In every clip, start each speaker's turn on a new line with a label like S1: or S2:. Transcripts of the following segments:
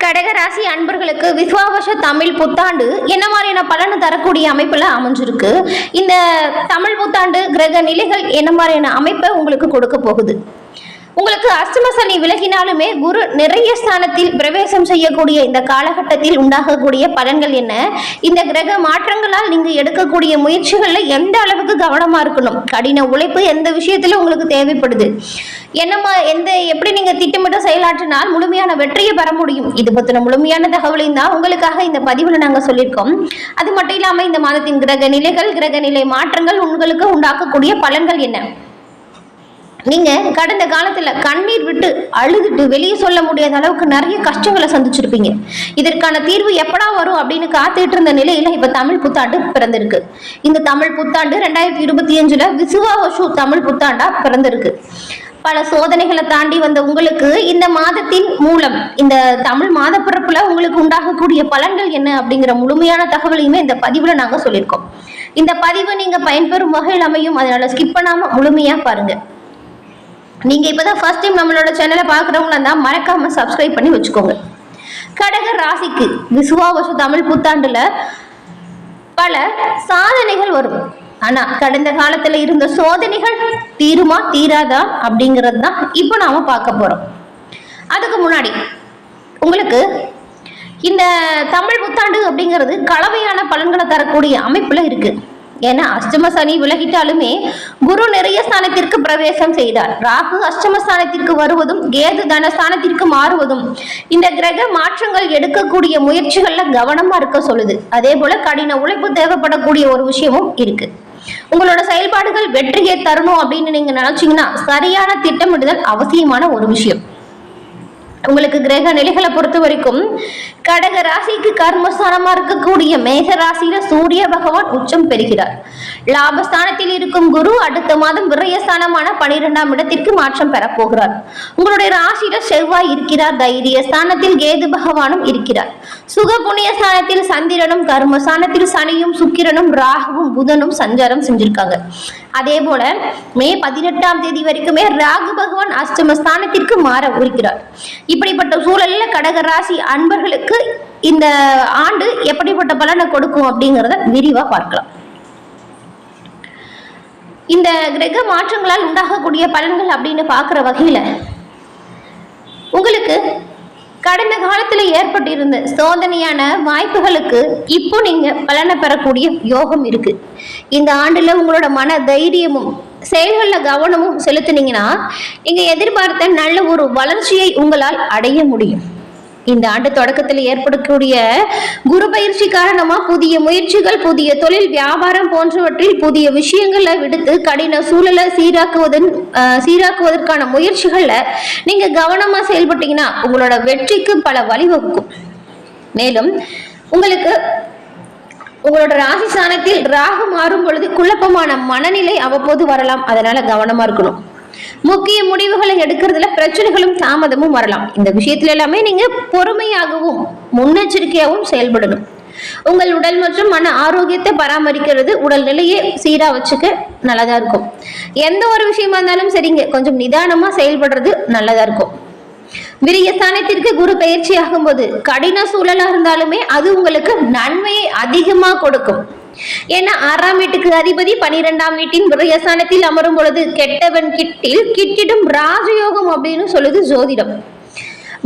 S1: கடகராசி அன்பர்களுக்கு விஸ்வாவச தமிழ் புத்தாண்டு என்ன மாதிரியான பலனை தரக்கூடிய அமைப்புல அமைஞ்சிருக்கு. இந்த தமிழ் புத்தாண்டு கிரக நிலைகள் என்ன மாதிரியான அமைப்பை உங்களுக்கு கொடுக்க போகுது. உங்களுக்கு அஷ்டம சனி விலகினாலுமே குரு நிறைய ஸ்தானத்தில் பிரவேசம் செய்யக்கூடிய இந்த காலகட்டத்தில் உண்டாகக்கூடிய பலன்கள் என்ன, இந்த கிரக மாற்றங்களால் நீங்க எடுக்கக்கூடிய முயற்சிகள்ல எந்த அளவுக்கு கவனமா இருக்கணும், கடின உழைப்பு எந்த விஷயத்துல உங்களுக்கு தேவைப்படுது, எப்படி நீங்க திட்டமிட்ட செயலாற்றினால் முழுமையான வெற்றியை பெற முடியும், இது பத்தின முழுமையான தகவலையும் தான் உங்களுக்காக இந்த பதிவுல நாங்க சொல்லியிருக்கோம். அது மட்டும் இல்லாம இந்த மாதத்தின் கிரக நிலைகள், கிரக நிலை மாற்றங்கள் உங்களுக்கு உண்டாக்கக்கூடிய பலன்கள் என்ன, நீங்க கடந்த காலத்துல கண்ணீர் விட்டு அழுதுட்டு வெளியே சொல்ல முடியாத அளவுக்கு நிறைய கஷ்டங்களை சந்திச்சிருப்பீங்க. இதற்கான தீர்வு எப்படா வரும் அப்படின்னு காத்துட்டு இருந்த நிலையில இப்ப தமிழ் புத்தாண்டு பிறந்திருக்கு. இந்த தமிழ் புத்தாண்டு 2025 விசுவாவசு தமிழ் புத்தாண்டா பிறந்திருக்கு. பல சோதனைகளை தாண்டி வந்த உங்களுக்கு இந்த மாதத்தின் மூலம் இந்த தமிழ் மாத பிறப்புல உங்களுக்கு உண்டாகக்கூடிய பலன்கள் என்ன அப்படிங்கிற முழுமையான தகவலையுமே இந்த பதிவுல நாங்க சொல்லியிருக்கோம். இந்த பதிவு நீங்க பயன்பெறும் வகையில் அமையும், அதனால ஸ்கிப் பண்ணாம முழுமையா பாருங்க. நீங்க இப்பதான் ஃபர்ஸ்ட் டைம் நம்மளோட சேனலை பாக்குறவங்களா இருந்தா மறக்காம சப்ஸ்கிரைப் பண்ணி வச்சுக்கோங்க. கடக ராசிக்கு விசுவாவசு தமிழ் புத்தாண்டுல பல சாதனைகள் வரும். ஆனா கடந்த காலத்துல இருந்த சோதனைகள் தீருமா தீராதா அப்படிங்கிறது தான் இப்போ நாம பார்க்க போறோம். அதுக்கு முன்னாடி உங்களுக்கு இந்த தமிழ் புத்தாண்டு அப்படிங்கிறது கலவையான பலன்களை தரக்கூடிய அமைப்புல இருக்கு. ஏன்னா அஷ்டம சனி விலகிட்டாலுமே குரு நிறைய ஸ்தானத்திற்கு பிரவேசம் செய்தார். ராகு அஷ்டம ஸ்தானத்திற்கு வருவதும் கேது தனஸ்தானத்திற்கு மாறுவதும் இந்த கிரக மாற்றங்கள் எடுக்கக்கூடிய முயற்சிகள்ல கவனமா இருக்க சொல்லுது. அதே போல கடின உழைப்பு தேவைப்படக்கூடிய ஒரு விஷயமும் இருக்கு. உங்களோட செயல்பாடுகள் வெற்றியை தரணும் அப்படின்னு நீங்க நினைச்சீங்கன்னா சரியான திட்டமிடுதல் அவசியமான ஒரு விஷயம். உங்களுக்கு கிரக நிலைகளை பொறுத்த வரைக்கும் கடக ராசிக்கு கர்மஸ்தானமா இருக்கக்கூடிய மேக ராசியில சூரிய பகவான் உச்சம் பெறுகிறார். லாபஸ்தானத்தில் இருக்கும் குரு அடுத்த மாதம் விரயஸ்தானமான 12ஆம் இடத்திற்கு மாற்றம் பெற போகிறார். உங்களுடைய ராசியில செவ்வாய் இருக்கிறார். தைரிய ஸ்தானத்தில் கேது பகவானும் இருக்கிறார். சுக புண்ணிய ஸ்தானத்தில் சந்திரனும், கர்மஸ்தானத்தில் சனியும், சுக்கிரனும், ராகுவும், புதனும் சஞ்சாரம் செஞ்சிருக்காங்க. அதே போல மே 18ஆம் தேதி வரைக்குமே ராகு பகவான் அஷ்டம ஸ்தானத்திற்கு மாற இருக்கிறார். இப்படிப்பட்ட சூழல்ல கடக ராசி அன்பர்களுக்கு இந்த ஆண்டு எப்படிப்பட்ட பலனை கொடுக்கும் அப்படிங்கிறத விரிவா பார்க்கலாம். இந்த கிரக மாற்றங்களால் உண்டாகக்கூடிய பலன்கள் அப்படின்னு பார்க்கிற வகையில உங்களுக்கு கடந்த காலத்துல ஏற்பட்டிருந்த சோதனையான வாய்ப்புகளுக்கு இப்போ நீங்க பலனை பெறக்கூடிய யோகம் இருக்கு. இந்த ஆண்டுல உங்களோட மன தைரியமும் செயல்களில் கவனமும் செலுத்தினீங்கன்னா நீங்க எதிர்பார்த்த நல்ல ஒரு வளர்ச்சியை உங்களால் அடைய முடியும். இந்த ஆண்டு தொடக்கத்தில் ஏற்படக்கூடிய குரு பயிற்சி காரணமா புதிய முயற்சிகள், புதிய தொழில், வியாபாரம் போன்றவற்றில் புதிய விஷயங்களை விடுத்து கடின சூழலை சீராக்குவதற்கான முயற்சிகள்ல நீங்க கவனமா செயல்பட்டீங்கன்னா உங்களோட வெற்றிக்கு பல வழிவகுக்கும். மேலும் உங்களுக்கு உங்களோட ராசி ஸ்தானத்தில் ராகு மாறும் பொழுது குழப்பமான மனநிலை அவ்வப்போது வரலாம். அதனால கவனமா இருக்கணும். முக்கிய முடிவுகளை எடுக்கிறதுல பிரச்சனைகளும் தாமதமும் வரலாம். இந்த விஷயத்துல எல்லாமே நீங்க பொறுமையாகவும் முன்னெச்சரிக்கையாகவும் செயல்படணும். உங்கள் உடல் மற்றும் மன ஆரோக்கியத்தை பராமரிக்கிறது உடல் நிலையை சீரா வச்சுக்க நல்லதா இருக்கும். எந்த ஒரு விஷயமா இருந்தாலும் சரிங்க, கொஞ்சம் நிதானமா செயல்படுறது நல்லதா இருக்கும். விரியஸ்தானத்திற்கு குரு பயிற்சி ஆகும் போது கடின சூழலா இருந்தாலுமே அது உங்களுக்கு நன்மையை அதிகமா கொடுக்கும். ஏன்னா 6ஆம் வீட்டுக்கு அதிபதி 12ஆம் வீட்டின் விரயஸ்தானத்தில் அமரும் பொழுது கெட்டவன் கிட்டிடும் ராஜயோகம் அப்படின்னு சொல்லுது ஜோதிடம்.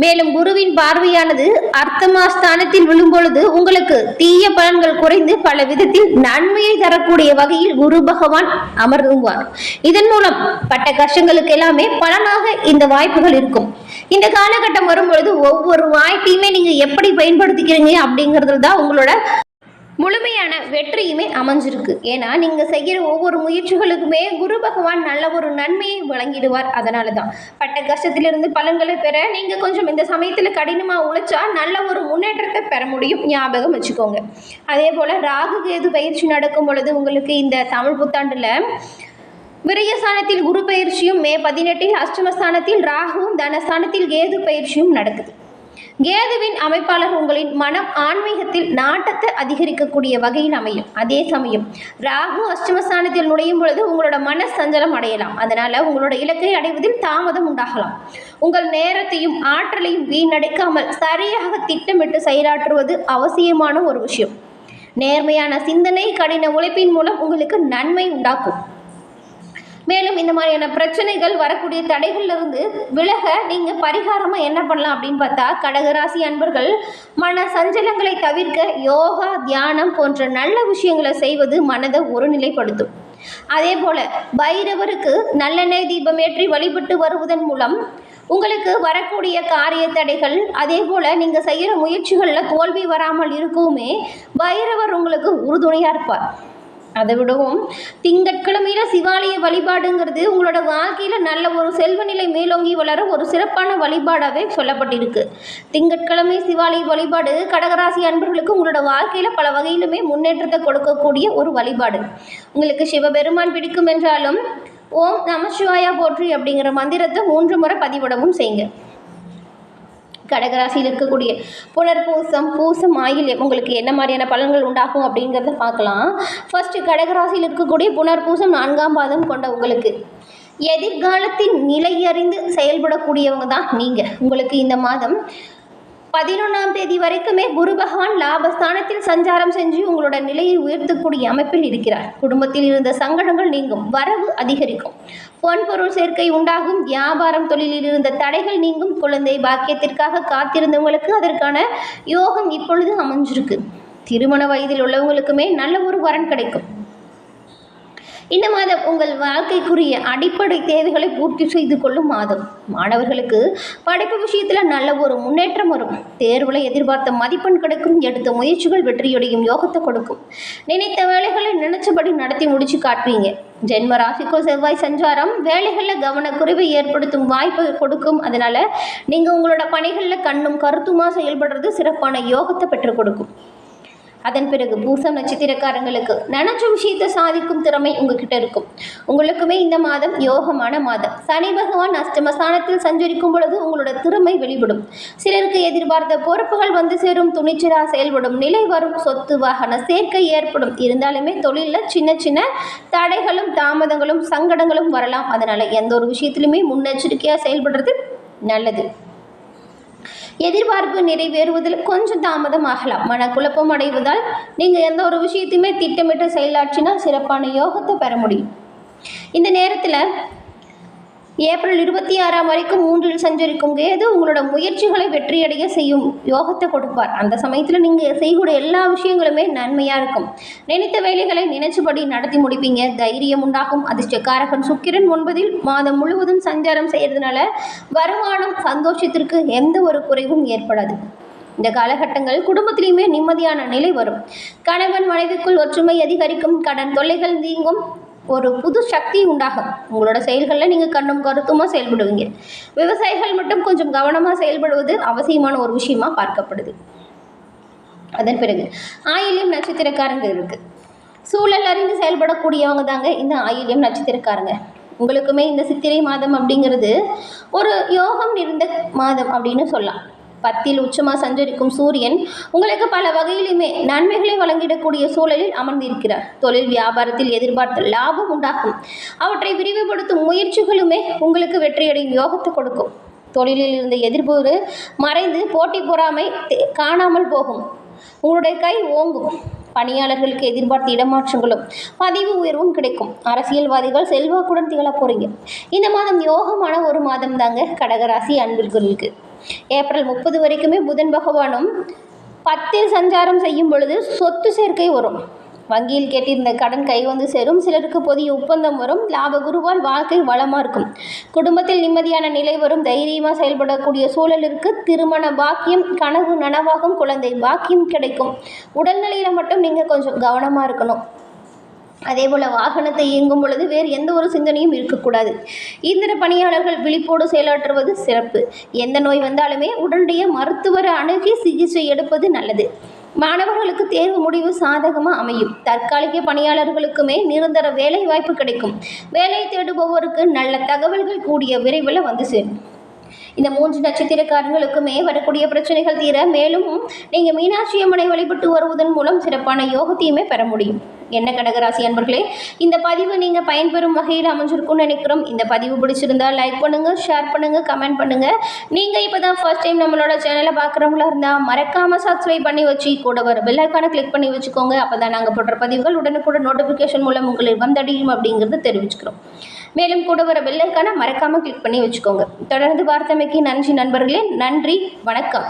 S1: மேலும் குருவின் பார்வையானது அர்த்தமாஸ்தானத்தில் விழும் பொழுது உங்களுக்கு தீய பலன்கள் குறைந்து பல விதத்தில் நன்மையை தரக்கூடிய வகையில் குரு பகவான் அமர்ந்துவார். இதன் மூலம் பட்ட கஷ்டங்களுக்கு எல்லாமே பலனாக இந்த வாய்ப்புகள் இருக்கும். இந்த காலகட்டம் வரும்பொழுது ஒவ்வொரு வாய்ப்பையுமே நீங்க எப்படி பயன்படுத்திக்கிறீங்க அப்படிங்கிறது தான் உங்களோட முழுமையான வெற்றியுமே அமைஞ்சிருக்கு. ஏன்னா நீங்க செய்கிற ஒவ்வொரு முயற்சிகளுக்குமே குரு பகவான் நல்ல ஒரு நன்மையை வழங்கிடுவார். அதனால தான் பட்ட கஷ்டத்திலிருந்து பலன்களை பெற நீங்க கொஞ்சம் இந்த சமயத்துல கடினமா உழைச்சா நல்ல ஒரு முன்னேற்றத்தை பெற முடியும். ஞாபகம் வச்சுக்கோங்க. அதே போல ராகு கேது பயிற்சி நடக்கும் பொழுது உங்களுக்கு இந்த தமிழ் புத்தாண்டுல விரயஸ்தானத்தில் குரு பயிற்சியும், மே 18 அஷ்டமஸ்தானத்தில் ராகுவும், தனஸ்தானத்தில் கேது பயிற்சியும் நடக்குது. கேதுவின் அமைப்பாளர் உங்களின் மனம் ஆன்மீகத்தில் நாட்டத்தை அதிகரிக்கக்கூடிய வகையில் அமையும். அதே சமயம் ராகு அஷ்டமஸ்தானத்தில் நுழையும் பொழுது உங்களோட மன சஞ்சலம் அடையலாம். அதனால உங்களோட இலக்கை அடைவதில் தாமதம் உண்டாகலாம். உங்கள் நேரத்தையும் ஆற்றலையும் வீணடிக்காமல் சரியாக திட்டமிட்டு செயலாற்றுவது அவசியமான ஒரு விஷயம். நேர்மையான சிந்தனை, கடின உழைப்பின் மூலம் உங்களுக்கு நன்மை உண்டாக்கும். மேலும் இந்த மாதிரியான பிரச்சனைகள், வரக்கூடிய தடைகள்லேருந்து விலக நீங்கள் பரிகாரமாக என்ன பண்ணலாம் அப்படின்னு பார்த்தா, கடகராசி அன்பர்கள் மன சஞ்சலங்களை தவிர்க்க யோகா, தியானம் போன்ற நல்ல விஷயங்களை செய்வது மனதை ஒருநிலைப்படுத்தும். அதே போல் பைரவருக்கு நல்லெண்ணெய் தீபமேற்றி வழிபட்டு வருவதன் மூலம் உங்களுக்கு வரக்கூடிய காரிய தடைகள், அதே போல் நீங்கள் செய்கிற முயற்சிகளில் தோல்வி வராமல் இருக்கவுமே பைரவர் உங்களுக்கு உறுதுணையாக இருப்பார். அதை விடவும் திங்கட்கிழமையில் சிவாலய வழிபாடுங்கிறது உங்களோட வாழ்க்கையில் நல்ல ஒரு செல்வ நிலை மேலோங்கி வளர ஒரு சிறப்பான வழிபாடாகவே சொல்லப்பட்டிருக்கு. திங்கட்கிழமை சிவாலய வழிபாடு கடகராசி அன்பர்களுக்கு உங்களோட வாழ்க்கையில் பல வகையிலுமே முன்னேற்றத்தை கொடுக்கக்கூடிய ஒரு வழிபாடு. உங்களுக்கு சிவபெருமான் பிடிக்கும் என்றாலும் ஓம் நமசிவாயா போற்றி அப்படிங்கிற மந்திரத்தை 3 முறை பதிவிடவும் செய்யுங்க. கடகராசியில் இருக்கக்கூடிய புனர்பூசம், பூசம், ஆயில்யம் உங்களுக்கு என்ன மாதிரியான பலன்கள் உண்டாகும் அப்படிங்கிறத பார்க்கலாம். ஃபர்ஸ்ட் கடகராசியில் இருக்கக்கூடிய புனர்பூசம் 4ஆம் பாதம் கொண்ட உங்களுக்கு எதிர்காலத்தின் நிலையறிந்து செயல்படக்கூடியவங்க தான் நீங்கள். உங்களுக்கு இந்த மாதம் 11ஆம் தேதி வரைக்குமே குரு பகவான் லாபஸ்தானத்தில் சஞ்சாரம் செஞ்சு உங்களோட நிலையை உயர்த்தக்கூடிய அமைப்பில் இருக்கிறார். குடும்பத்தில் இருந்த சங்கடங்கள் நீங்கும், வரவு அதிகரிக்கும், பொன்பொருள் சேர்க்கை உண்டாகும், வியாபாரம் தொழிலில் இருந்த தடைகள் நீங்கும், குழந்தை பாக்கியத்திற்காக காத்திருந்தவங்களுக்கு அதற்கான யோகம் இப்பொழுது அமைஞ்சிருக்கு. திருமண வயதில் உள்ளவங்களுக்குமே நல்ல ஒரு வரன் கிடைக்கும். இந்த மாதம் உங்கள் வாழ்க்கைக்குரிய அடிப்படை தேவைகளை பூர்த்தி செய்து கொள்ளும் மாதம். மாணவர்களுக்கு படிப்பு விஷயத்தில் நல்ல ஒரு முன்னேற்றம் வரும். தேர்வில் எதிர்பார்த்த மதிப்பெண் கிடைக்கும். எடுத்த முயற்சிகள் வெற்றியடையும் யோகத்தை கொடுக்கும். நினைத்த வேலைகளை நினைச்சபடி நடத்தி முடிச்சு காட்டுவீங்க. ஜென்ம ராசிக்கோ செவ்வாய் சஞ்சாரம் வேலைகளில் கவனக்குறைவை ஏற்படுத்தும் வாய்ப்பை கொடுக்கும். அதனால் நீங்கள் உங்களோட பணிகளில் கண்ணும் கருத்துமாக செயல்படுறது சிறப்பான யோகத்தை பெற்றுக் கொடுக்கும். அதன் பிறகு பூசம் நட்சத்திரக்காரங்களுக்கு நினைச்ச விஷயத்தை சாதிக்கும் திறமை உங்ககிட்ட இருக்கும். உங்களுக்குமே இந்த மாதம் யோகமான மாதம். சனி பகவான் அஷ்டமஸ்தானத்தில் சஞ்சரிக்கும் பொழுது உங்களோட திறமை வெளிப்படும். சிலருக்கு எதிர்பார்த்த பொறுப்புகள் வந்து சேரும், துணிச்சலாக செயல்படும் நிலை வரும், சொத்து வாகன சேர்க்கை ஏற்படும். இருந்தாலுமே தொழிலில் சின்ன சின்ன தடைகளும் தாமதங்களும் சங்கடங்களும் வரலாம். அதனால் எந்த ஒரு விஷயத்திலுமே முன்னெச்சரிக்கையாக செயல்படுறது நல்லது. எதிர்பார்ப்பு நிறைவேறுவதில் கொஞ்சம் தாமதம் ஆகலாம். மனக்குழப்பம் அடைவதால் நீங்கள் எந்த ஒரு விஷயத்தையுமே திட்டமிட்டு செயலாற்றினால் சிறப்பான யோகத்தை பெற முடியும். இந்த நேரத்தில் ஏப்ரல் 26ஆம் வரைக்கும் 3இல் சஞ்சரிக்கும் கேது உங்களோட முயற்சிகளை வெற்றியடைய செய்யும் யோகத்தை கொடுப்பார். அந்த சமயத்தில் நீங்கள் செய்யக்கூடிய எல்லா விஷயங்களுமே நன்மையாக இருக்கும். நினைத்த வேலைகளை நினைச்சபடி நடத்தி முடிப்பீங்க. தைரியம் உண்டாகும். அதிர்ஷ்டக்காரகன் சுக்கிரன் 9இல் மாதம் முழுவதும் சஞ்சாரம் செய்கிறதுனால வருமானம், சந்தோஷத்திற்கு எந்த ஒரு குறைவும் ஏற்படாது. இந்த காலகட்டங்கள் குடும்பத்திலையுமே நிம்மதியான நிலை வரும். கணவன் மனைவிக்குள் ஒற்றுமை அதிகரிக்கும். கடன் தொல்லைகள் நீங்கும். ஒரு புது சக்தி உண்டாகும். உங்களோட செயல்களில் நீங்கள் கண்ணும் கருத்துமாக செயல்படுவீங்க. விவசாயிகள் மட்டும் கொஞ்சம் கவனமாக செயல்படுவது அவசியமான ஒரு விஷயமா பார்க்கப்படுது. அதன் பிறகு ஆயில்யம் நட்சத்திரக்காரங்க இருக்குது. சூழல் அறிந்து செயல்படக்கூடியவங்க தாங்க இந்த ஆயில்யம் நட்சத்திரக்காரங்க. உங்களுக்குமே இந்த சித்திரை மாதம் அப்படிங்கிறது ஒரு யோகம் நிறைந்த மாதம் அப்படின்னு சொல்லலாம். 10இல் உச்சமாக சஞ்சரிக்கும் சூரியன் உங்களுக்கு பல வகையிலுமே நன்மைகளை வழங்கிடக்கூடிய சூழலில் அமர்ந்திருக்கிறார். தொழில் வியாபாரத்தில் எதிர்பார்த்த லாபம் உண்டாகும். அவற்றை விரிவுபடுத்தும் முயற்சிகளுமே உங்களுக்கு வெற்றியடையும் யோகத்தை கொடுக்கும். தொழிலில் இருந்த எதிர்ப்பு மறைந்து போட்டி பொறாமை காணாமல் போகும். உங்களுடைய கை ஓங்கும். பணியாளர்களுக்கு எதிர்பார்த்த இடமாற்றங்களும் பதிவு உயர்வும் கிடைக்கும். அரசியல்வாதிகள் செல்வாக்குடன் திகழ போறீங்க. இந்த மாதம் யோகமான ஒரு மாதம் தாங்க கடகராசி அன்பர்களுக்கு. ஏப்ரல் 30 வரைக்குமே புதன் பகவானும் 10இல் சஞ்சாரம் செய்யும் பொழுது சொத்து சேர்க்கை வரும். வங்கியில் கேட்டிருந்த கடன் கை வந்து சேரும். சிலருக்கு புதிய ஒப்பந்தம் வரும். லாப குருவால் வாழ்க்கை வளமாக இருக்கும். குடும்பத்தில் நிம்மதியான நிலை வரும். தைரியமாக செயல்படக்கூடிய சூழல் இருக்குது. திருமண பாக்கியம், கனவு நனவாகும். குழந்தை பாக்கியம் கிடைக்கும். உடல்நிலையில் மட்டும் நீங்கள் கொஞ்சம் கவனமாக இருக்கணும். அதே போல் வாகனத்தை இயங்கும் பொழுது வேறு எந்த ஒரு சிந்தனையும் இருக்கக்கூடாது. இயந்திர பணியாளர்கள் விழிப்போடு செயலாற்றுவது சிறப்பு. எந்த நோய் வந்தாலுமே உடனடியாக மருத்துவரை அணுகி சிகிச்சை எடுப்பது நல்லது. மாணவர்களுக்கு தேர்வு முடிவு சாதகமாக அமையும். தற்காலிக பணியாளர்களுக்குமே நிரந்தர வேலை வாய்ப்பு கிடைக்கும். வேலை தேடுபவருக்கு நல்ல தகவல்கள் கூடிய விரைவில் வந்து சேரும். இந்த 3 நட்சத்திரக்காரங்களுக்குமே வரக்கூடிய பிரச்சனைகள் தீர, மேலும் நீங்கள் மீனாட்சி அம்மனை வழிபட்டு வருவதன் மூலம் சிறப்பான யோகத்தையுமே பெற முடியும். என்ன கடகராசி அன்பர்களே, இந்த பதிவு நீங்கள் பயன்பெறும் வகையில் அமைஞ்சிருக்கும்னு நினைக்கிறோம். இந்த பதிவு பிடிச்சிருந்தா லைக் பண்ணுங்கள், ஷேர் பண்ணுங்கள், கமெண்ட் பண்ணுங்கள். நீங்கள் இப்போ தான் ஃபர்ஸ்ட் டைம் நம்மளோட சேனலை பார்க்குறவங்களா இருந்தால் மறக்காமல் சப்ஸ்கிரைப் பண்ணி வச்சு கூட வர பெல் ஐக்கானை கிளிக் பண்ணி வச்சுக்கோங்க. அப்போ தான் நாங்கள் போடுற பதிவுகள் உடனுக்குடன் நோட்டிஃபிகேஷன் மூலம் உங்களுக்கு வந்தடையும் அப்படிங்கிறது தெரிவிச்சுக்கிறோம். மேலும் கூட வர பெல் ஐக்கானை மறக்காமல் கிளிக் பண்ணி வச்சுக்கோங்க. தொடர்ந்து பார்த்தமைக்கு நன்றி நண்பர்களே. நன்றி, வணக்கம்.